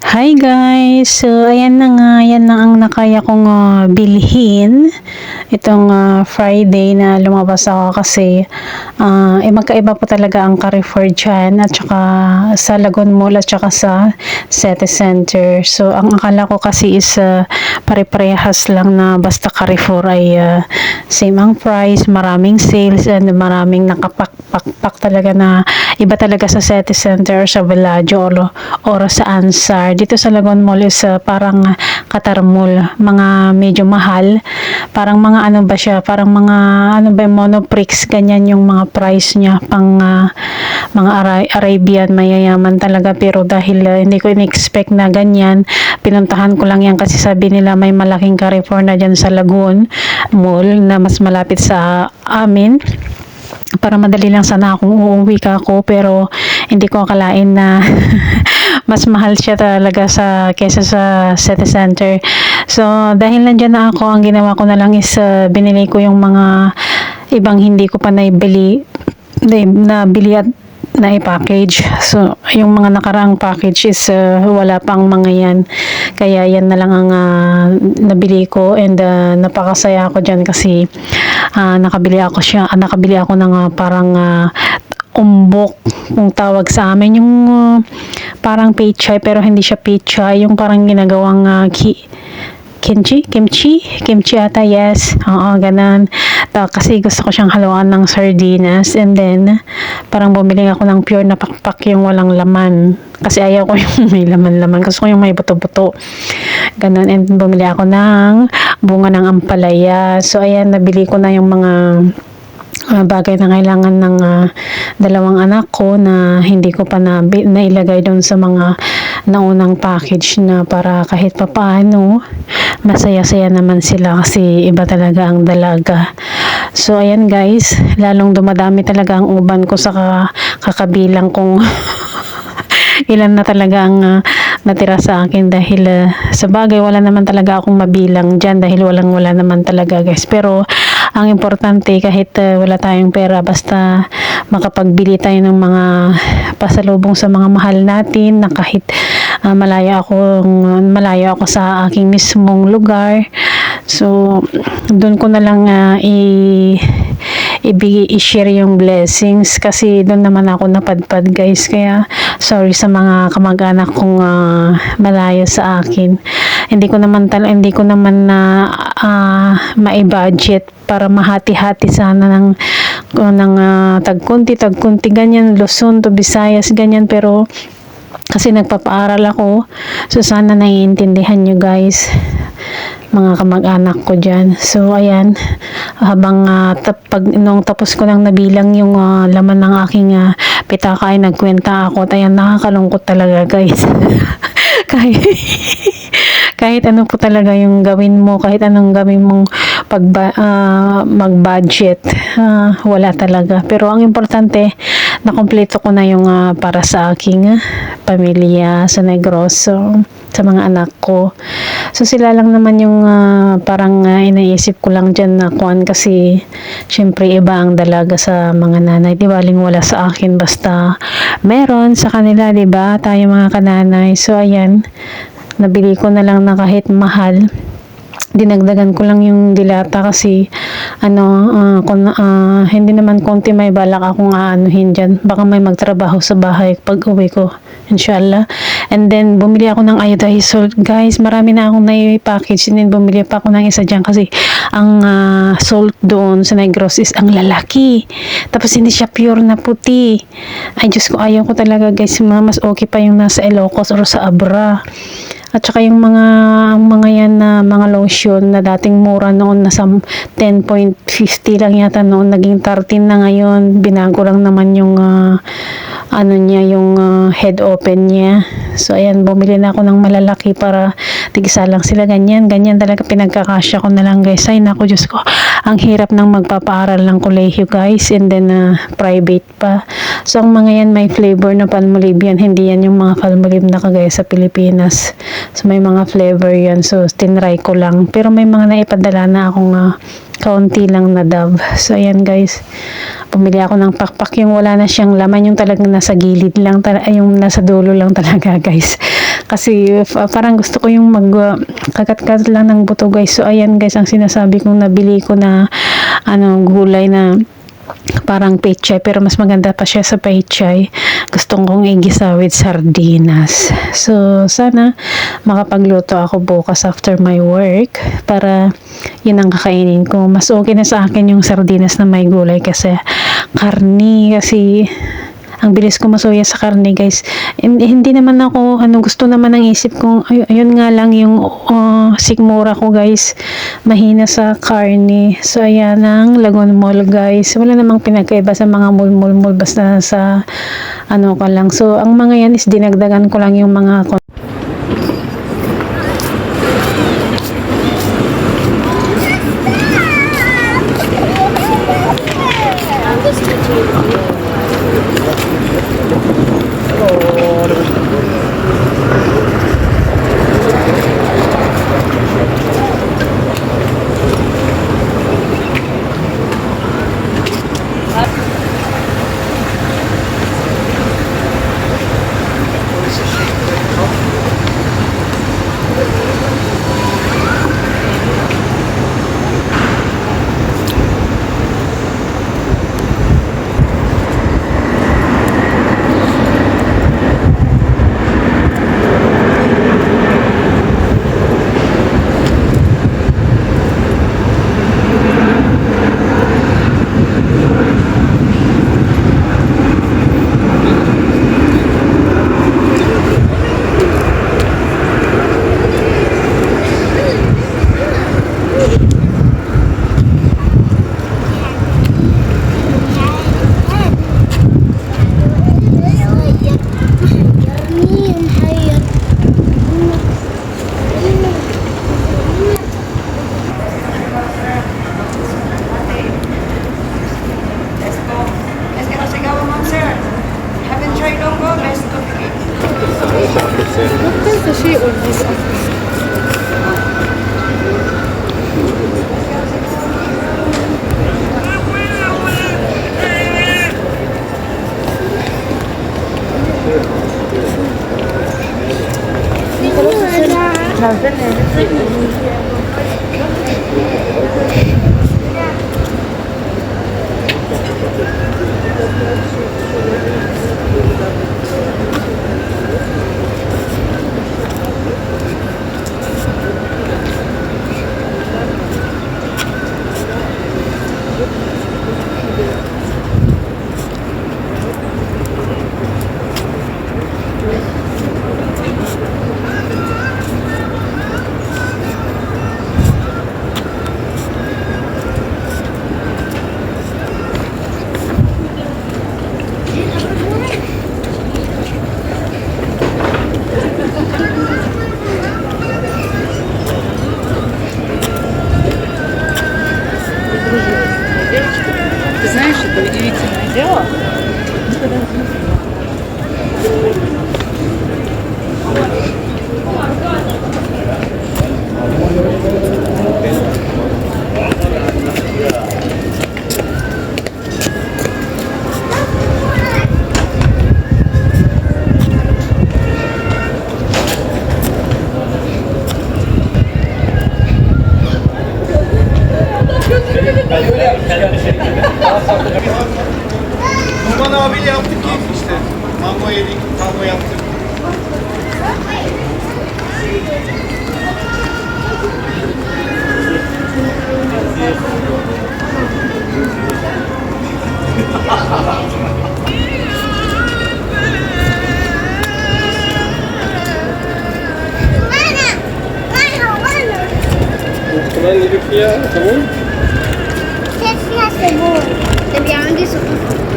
Hi guys! So, ayan na nga, yan na ang nakaya kong bilhin. Itong Friday na lumabas ako kasi magkaiba po talaga ang Carrefour dyan at saka sa Lagun Mall at saka sa City Center. So, ang akala ko kasi is pare-parehas lang na basta Carrefour ay same ang price, maraming sales and maraming nakapak-pak talaga na iba talaga sa City Center or sa Bellagio or sa Ansar. Dito sa Lagun Mall is parang Qatar Mall, mga medyo mahal. Parang mga ano ba siya, parang mga ano ba monoprix, ganyan yung mga price niya pang mga Arabian, mayayaman talaga. Pero dahil hindi ko in-expect na ganyan, pinuntahan ko lang yan kasi sabi nila may malaking Carrefour na dyan sa Lagun Mall na mas malapit sa amin. Para madali lang sana akong uuwi ka ako, pero hindi ko akalain na mas mahal siya talaga kesa sa City Center. So dahil nandiyan na ako, ang ginawa ko na lang is binili ko yung mga ibang hindi ko pa nabili at na-package. So, yung mga nakaraang package is wala pang mga yan. Kaya yan na lang ang nabili ko and napakasaya ako dyan kasi nakabili ako ng parang umbok kung tawag sa amin. Yung parang pechay pero hindi siya pechay. Yung parang ginagawang kimchi ata, yes. Oo, ganun. Kasi gusto ko siyang haluan ng sardinas and then parang bumili ako ng pure na pakpak yung walang laman. Kasi ayaw ko yung may laman-laman. Gusto ko yung may buto-buto. Ganun. And bumili ako ng bunga ng ampalaya. So, ayan, nabili ko na yung mga bagay na kailangan ng dalawang anak ko na hindi ko pa nailagay doon sa mga naunang package na para kahit papaano masaya-saya naman sila kasi iba talaga ang dalaga. So ayan guys, lalong dumadami talaga ang uban ko sa kakabilang kong ilan na talaga ang natira sa akin dahil sa bagay wala naman talaga akong mabilang dyan dahil wala naman talaga guys. Pero ang importante kahit wala tayong pera basta makapagbili tayo ng mga pasalubong sa mga mahal natin na kahit malayo ako sa aking mismong lugar. So doon ko na lang i-share yung blessings kasi doon naman ako napadpad guys. Kaya sorry sa mga kamag-anak kong malayo sa akin. Hindi ko naman na mai-budget para mahati-hati sana ng tagkunti ganyan, Luzon to Visayas ganyan, pero kasi nagpapaaral ako, so sana naiintindihan nyo guys, mga kamag-anak ko dyan. So ayan, habang nung tapos ko nang nabilang yung laman ng aking pitaka ay nagkwenta ako. At ayan, nakakalungkot talaga guys. kahit ano po talaga yung gawin mo, kahit anong gawin mong mag-budget, wala talaga. Pero ang importante, nakompleto ko na yung para sa aking pamilya sa Negros, sa mga anak ko. So sila lang naman yung parang inaisip ko lang dyan na kuan kasi syempre iba ang dalaga sa mga nanay. Di baling wala sa akin basta meron sa kanila, di ba? Tayo mga kananay. So ayan, nabili ko na lang na kahit mahal. Dinagdagan ko lang yung dilata kasi hindi naman konti, may balak akong aanuhin dyan. Baka may magtrabaho sa bahay pag uwi ko, inshallah. And then bumili ako ng iodized guys, marami na akong nai-package and then bumili pa ako ng isa dyan kasi ang salt doon sa Negros is ang lalaki, tapos hindi siya pure na puti. Ay Diyos ko, ayaw ko talaga guys. Mas okay pa yung nasa Ilocos or sa Abra. At saka yung mga yan na mga lotion na dating mura noon, nasa 10.50 lang yata noon, naging 13 na ngayon. Binago lang naman yung yung head open niya. So ayan, bumili na ako ng malalaki para tigisa lang sila, ganyan talaga, pinagkakasya ko na lang guys. Ay naku Diyos ko, ang hirap ng magpapaaral ng kolehiyo guys, and then private pa. So ang mga yan may flavor na Palmolive yan, hindi yan yung mga Palmolive na kagaya sa Pilipinas. So may mga flavor yan, so tinry ko lang, pero may mga naipadala na akong kaunti lang na Dove. So ayan guys, pumili ako ng pakpak yung wala na siyang laman, yung talagang nasa gilid lang, yung nasa dulo lang talaga guys. Kasi parang gusto ko yung kagat-kagat lang ng buto guys. So ayan guys ang sinasabi kong nabili ko na gulay na parang pechay, pero mas maganda pa siya sa pechay. Gusto kong igisa with sardinas. So sana makapagluto ako bukas after my work para yun ang kakainin ko. Mas okay na sa akin yung sardinas na may gulay kasi karni, kasi ang bilis ko masuya sa karne guys. Hindi naman ako, gusto naman ng isip kong, ayun nga lang yung sikmura ko guys. Mahina sa karne. So ayan ang Lagon Mall guys. Wala namang pinagkaiba sa mga mall basta sa ka lang. So ang mga yan is dinagdagan ko lang yung mga Ты знаешь, это удивительное дело. Numan abiyle yaptık keyif işte. Mango yedik, tango yaptık. كمان نجيب فيها صابون؟ كيف فيها صابون؟ طب عندي صابون